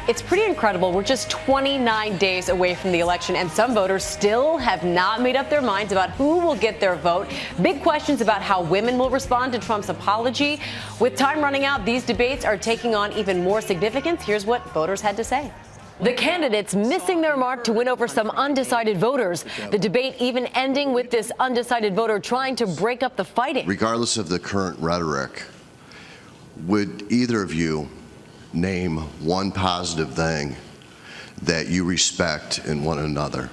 It's pretty incredible. We're just 29 days away from the election, and some voters still have not made up their minds about who will get their vote. Big questions about how women will respond to Trump's apology. With time running out, these debates are taking on even more significance. Here's what voters had to say. The candidates missing their mark to win over some undecided voters. The debate even ending with this undecided voter trying to break up the fighting. Regardless of the current rhetoric, would either of you name one positive thing that you respect in one another?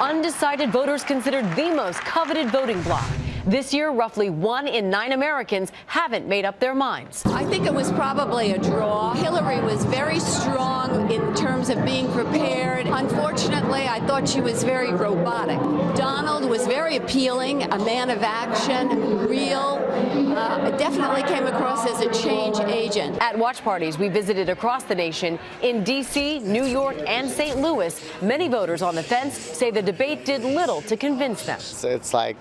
Undecided voters considered the most coveted voting bloc. This year, roughly 1 in 9 Americans haven't made up their minds. I think it was probably a draw. Hillary was very strong in terms of being prepared. Unfortunately, I thought she was very robotic. Donald was very appealing, a man of action, real. Definitely came across as a change agent. At watch parties we visited across the nation, in D.C., New York, and St. Louis, many voters on the fence say the debate did little to convince them. It's like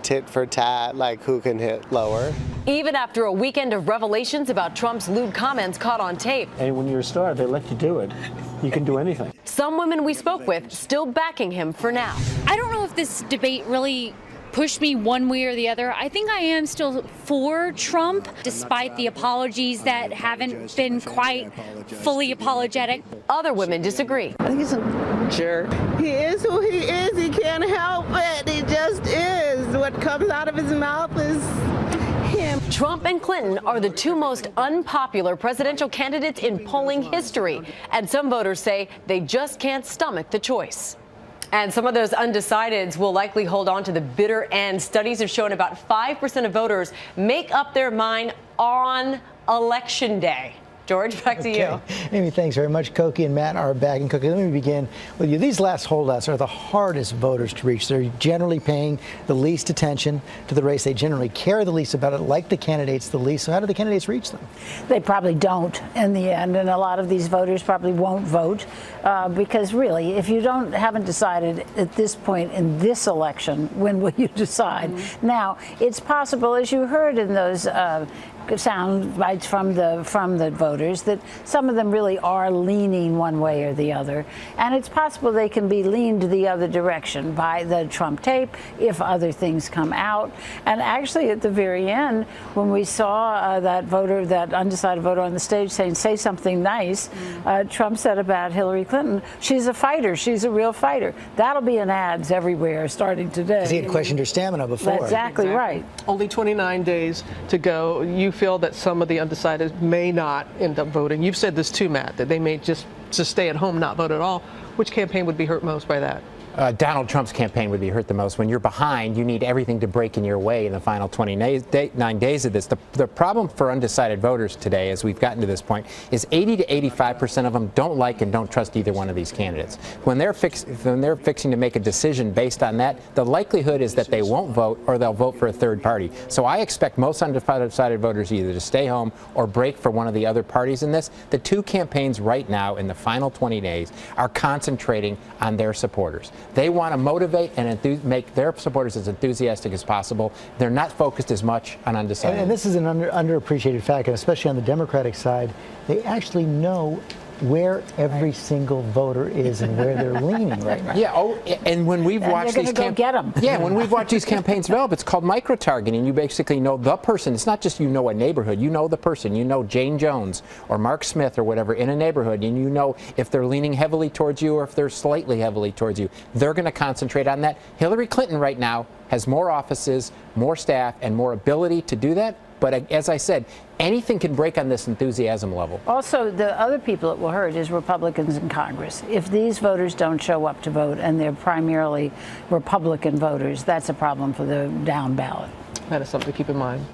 tit for tat, like who can hit lower. Even after a weekend of revelations about Trump's lewd comments caught on tape. And when you're a star, they let you do it. You can do anything. Some women we spoke with still backing him for now. I don't know if this debate really pushed me one way or the other. I think I am still for Trump, despite the apologies that haven't been quite fully apologetic. Other women disagree. I think he's a jerk. He is who he is. He can't help it. He just is. What comes out of his mouth is him. Trump and Clinton are the two most unpopular presidential candidates in polling history, and some voters say they just can't stomach the choice. And some of those undecideds will likely hold on to the bitter end. Studies have shown about 5% of voters make up their mind on Election Day. George, back to you. Amy, thanks very much. Koki and Matt are back. And Koki, let me begin with you. These last holdouts are the hardest voters to reach. They're generally paying the least attention to the race. They generally care the least about it, like the candidates the least. So how do the candidates reach them? They probably don't in the end. And a lot of these voters probably won't vote because really, if you haven't decided at this point in this election, when will you decide? Mm-hmm. Now, it's possible, as you heard in those sound bites from the voters, that some of them really are leaning one way or the other, and it's possible they can be leaned the other direction by the Trump tape if other things come out. And actually, at the very end, when we saw that undecided voter on the stage saying, "Say something nice," Trump said about Hillary Clinton, "She's a fighter. She's a real fighter." That'll be in ads everywhere starting today. Because he had questioned her stamina before. That's exactly right. Only 29 days to go. You feel that some of the undecided may not end up voting. You've said this too, Matt, that they may just stay at home, not vote at all. Which campaign would be hurt most by that? Donald Trump's campaign would be hurt the most. When you're behind, you need everything to break in your way in the final 29 days of this. The problem for undecided voters today, as we've gotten to this point, is 80 to 85% of them don't like and don't trust either one of these candidates. When they're fixing to make a decision based on that, the likelihood is that they won't vote or they'll vote for a third party. So I expect most undecided voters either to stay home or break for one of the other parties in this. The two campaigns right now in the final 20 days are concentrating on their supporters. They want to motivate and make their supporters as enthusiastic as possible. They're not focused as much on undecided. And this is an underappreciated fact, and especially on the Democratic side, they actually know where every single voter is and where they're leaning right now. Yeah. Oh, and when we've watched these when we've watched these campaigns develop, it's called micro-targeting. You basically know the person. It's not just a neighborhood. You know the person. You know Jane Jones or Mark Smith or whatever in a neighborhood, and you know if they're leaning heavily towards you or if they're slightly heavily towards you. They're going to concentrate on that. Hillary Clinton right now has more offices, more staff, and more ability to do that. But as I said, anything can break on this enthusiasm level. Also, the other people it will hurt is Republicans in Congress. If these voters don't show up to vote and they're primarily Republican voters, that's a problem for the down ballot. That is something to keep in mind.